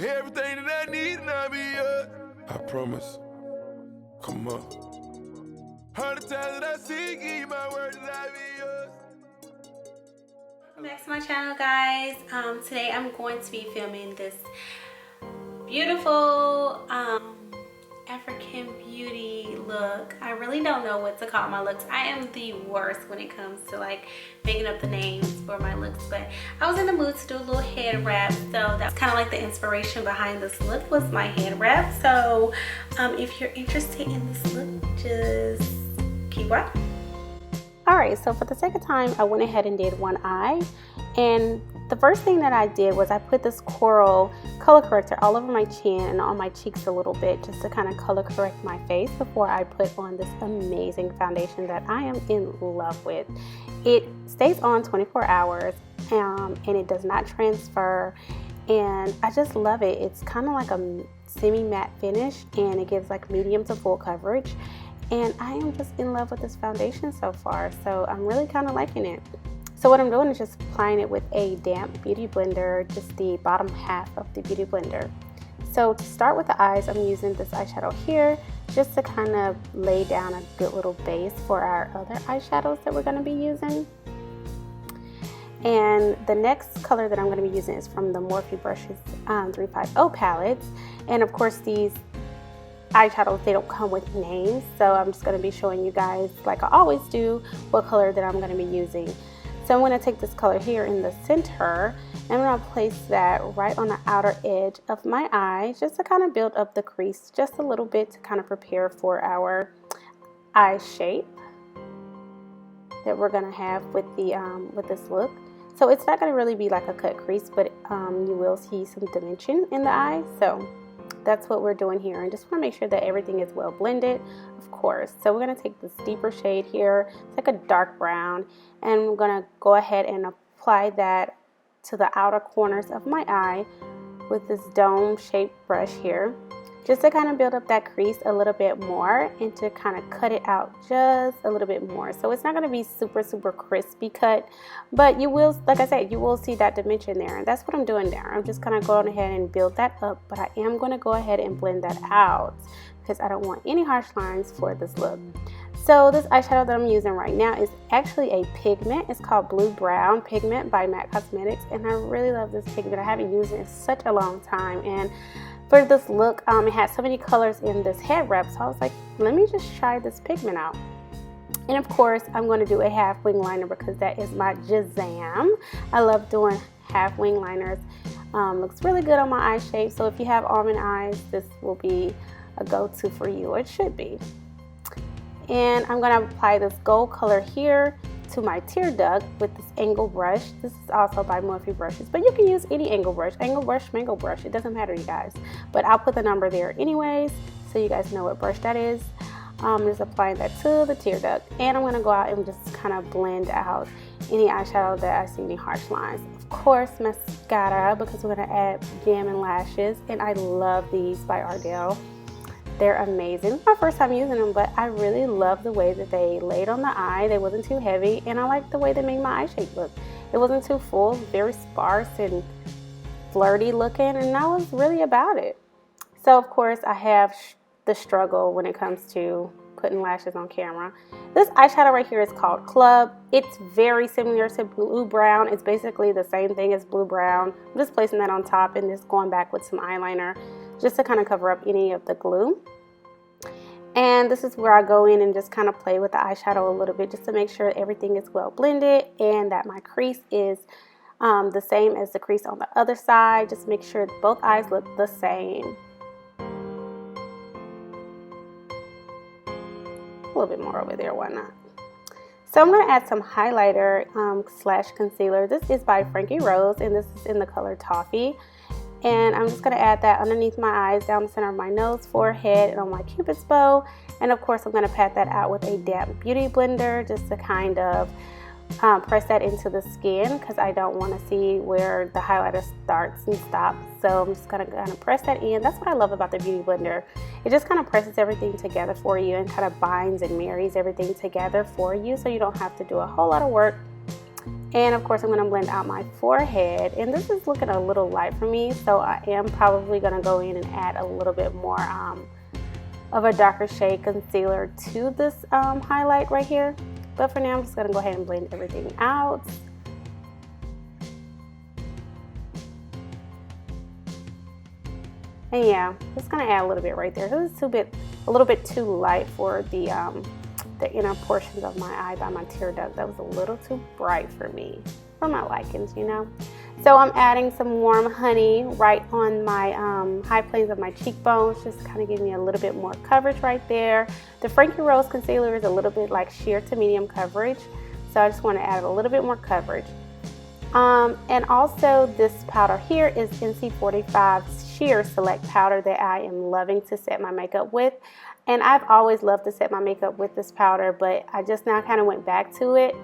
Everything that I need and I be yours. I promise. Come on. 100 times that I see, give you my word that I be yours. Welcome back to my channel, guys. Today I'm going to be filming this beautiful African beauty look. I really don't know what to call my looks. I am the worst when it comes to like making up the names for my looks, but I was in the mood to do a little head wrap, so that's kind of like the inspiration behind this look was my head wrap. So if you're interested in this look, just keep watching. Alright, so for the second time I went ahead and did one eye, and the first thing that I did was I put this coral color corrector all over my chin and on my cheeks a little bit, just to kind of color correct my face before I put on this amazing foundation that I am in love with. It stays on 24 hours and it does not transfer, and I just love it. It's kind of like a semi-matte finish and it gives like medium to full coverage, and I am just in love with this foundation so far, so I'm really kind of liking it. So what I'm doing is just applying it with a damp beauty blender, just the bottom half of the beauty blender. So to start with the eyes, I'm using this eyeshadow here just to kind of lay down a good little base for our other eyeshadows that we're going to be using. And the next color that I'm going to be using is from the Morphe Brushes 350 palettes. And of course these eyeshadows, they don't come with names, so I'm just going to be showing you guys, like I always do, what color that I'm going to be using. So I'm going to take this color here in the center and I'm going to place that right on the outer edge of my eye just to kind of build up the crease just a little bit to kind of prepare for our eye shape that we're going to have with the with this look. So it's not going to really be like a cut crease, but you will see some dimension in the eye. So that's what we're doing here, and just want to make sure that everything is well blended, of course. So we're going to take this deeper shade here, it's like a dark brown, and we're going to go ahead and apply that to the outer corners of my eye with this dome shaped brush here, just to kind of build up that crease a little bit more and to kind of cut it out just a little bit more. So it's not going to be super crispy cut, but you will, like I said, you will see that dimension there, and that's what I'm doing there. I'm just kind of going ahead and build that up, but I am going to go ahead and blend that out because I don't want any harsh lines for this look. So this eyeshadow that I'm using right now is actually a pigment. It's called Blue Brown Pigment by MAC Cosmetics, and I really love this pigment. I haven't used it in such a long time, and for this look, it had so many colors in this head wrap, so I was like, let me just try this pigment out. And of course, I'm going to do a half wing liner because that is my jam. I love doing half wing liners. Looks really good on my eye shape, so if you have almond eyes, this will be a go-to for you, or it should be. And I'm going to apply this gold color here to my tear duct with this angle brush. This is also by Morphe Brushes, but you can use any angle brush, mango brush, it doesn't matter, you guys. But I'll put the number there anyways, so you guys know what brush that is. I'm just applying that to the tear duct, and I'm going to go out and just kind of blend out any eyeshadow that I see any harsh lines. Of course, mascara, because we're going to add Gem and Lashes, and I love these by Ardell. They're amazing. It's my first time using them, but I really love the way that they laid on the eye. They wasn't too heavy, and I like the way they made my eye shape look. It wasn't too full, very sparse and flirty looking, and that was really about it. So of course I have the struggle when it comes to putting lashes on camera. This eyeshadow right here is called Club. It's very similar to Blue Brown. It's basically the same thing as Blue Brown. I'm just placing that on top and just going back with some eyeliner just to kind of cover up any of the glue. And this is where I go in and just kind of play with the eyeshadow a little bit just to make sure everything is well blended and that my crease is the same as the crease on the other side. Just make sure both eyes look the same. A little bit more over there, why not? So I'm going to add some highlighter slash concealer. This is by Frankie Rose, and this is in the color Toffee. And I'm just going to add that underneath my eyes, down the center of my nose, forehead, and on my cupid's bow. And of course, I'm going to pat that out with a damp beauty blender just to kind of press that into the skin, because I don't want to see where the highlighter starts and stops. So I'm just going to kind of press that in. That's what I love about the beauty blender. It just kind of presses everything together for you and kind of binds and marries everything together for you, so you don't have to do a whole lot of work And of course I'm going to blend out my forehead, and this is looking a little light for me, so I am probably going to go in and add a little bit more of a darker shade concealer to this highlight right here. But for now I'm just going to go ahead and blend everything out. And yeah, just going to add a little bit right there. This is a little bit too light for the inner portions of my eye by my tear duct. That was a little too bright for me, for my likings, you know. So I'm adding some warm honey right on my high planes of my cheekbones, just kind of give me a little bit more coverage right there. The Frankie Rose concealer is a little bit like sheer to medium coverage, so I just want to add a little bit more coverage. And also this powder here is NC45's Sheer Select powder that I am loving to set my makeup with. And I've always loved to set my makeup with this powder, but I just now kind of went back to it.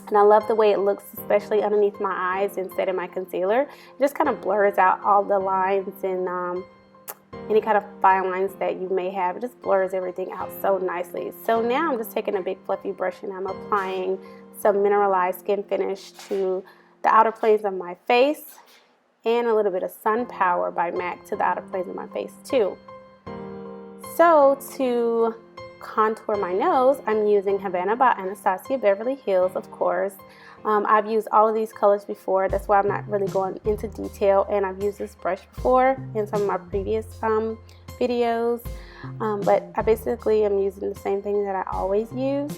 And I love the way it looks, especially underneath my eyes instead of my concealer. It just kind of blurs out all the lines and any kind of fine lines that you may have. It just blurs everything out so nicely. So now I'm just taking a big fluffy brush and I'm applying some mineralized skin finish to the outer planes of my face, and a little bit of Sun Power by MAC to the outer planes of my face too. So to contour my nose, I'm using Havana by Anastasia Beverly Hills, of course. I've used all of these colors before, that's why I'm not really going into detail, and I've used this brush before in some of my previous videos, but I basically am using the same thing that I always use,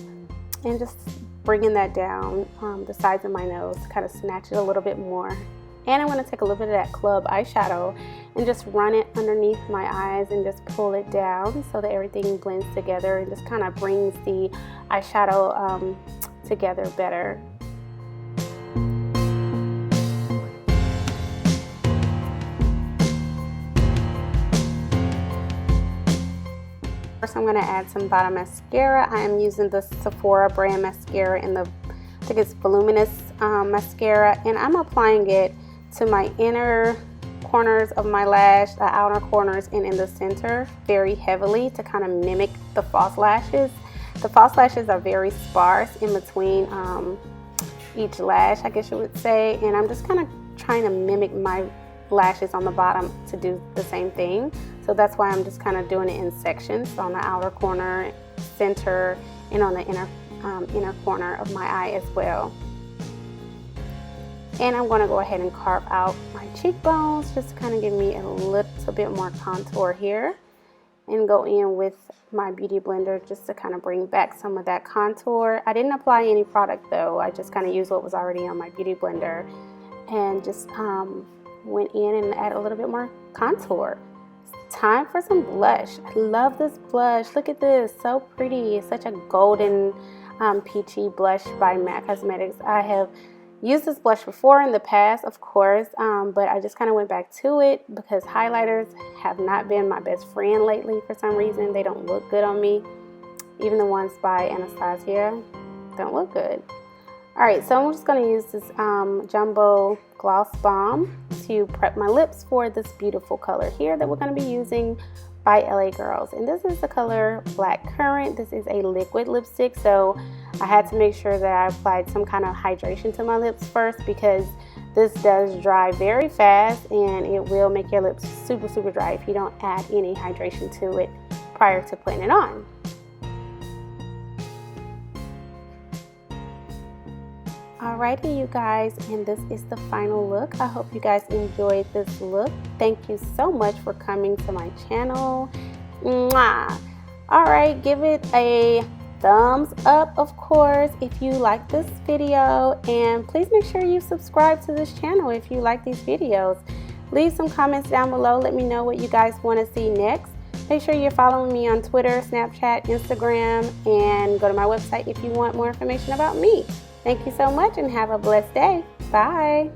and just bringing that down the sides of my nose to kind of snatch it a little bit more. And I'm going to take a little bit of that Club eyeshadow and just run it underneath my eyes and just pull it down so that everything blends together and just kind of brings the eyeshadow together better. First I'm going to add some bottom mascara. I am using the Sephora brand mascara in the, I think it's Voluminous mascara, and I'm applying it to my inner corners of my lash, the outer corners, and in the center very heavily to kind of mimic the false lashes. The false lashes are very sparse in between each lash, I guess you would say, and I'm just kind of trying to mimic my lashes on the bottom to do the same thing. So that's why I'm just kind of doing it in sections on the outer corner, center, and on the inner corner of my eye as well. And I'm going to go ahead and carve out my cheekbones just to kind of give me a little bit more contour here, and go in with my beauty blender just to kind of bring back some of that contour. I didn't apply any product though, I just kind of used what was already on my beauty blender and just went in and added a little bit more contour. Time for some blush. I love this blush. Look at this, so pretty. It's such a golden peachy blush by MAC Cosmetics. I have used this blush before in the past, of course, but I just kind of went back to it because highlighters have not been my best friend lately for some reason. They don't look good on me. Even the ones by Anastasia don't look good. Alright, so I'm just going to use this Jumbo Gloss Bomb to prep my lips for this beautiful color here that we're going to be using by LA Girls. And this is the color Black Currant. This is a liquid lipstick, so I had to make sure that I applied some kind of hydration to my lips first, because this does dry very fast and it will make your lips super, super dry if you don't add any hydration to it prior to putting it on. Alrighty, you guys, and this is the final look. I hope you guys enjoyed this look. Thank you so much for coming to my channel. Mwah! Alright, give it a thumbs up, of course, if you like this video, and please make sure you subscribe to this channel if you like these videos. Leave some comments down below. Let me know what you guys want to see next. Make sure you're following me on Twitter, Snapchat, Instagram, and go to my website if you want more information about me. Thank you so much and have a blessed day. Bye.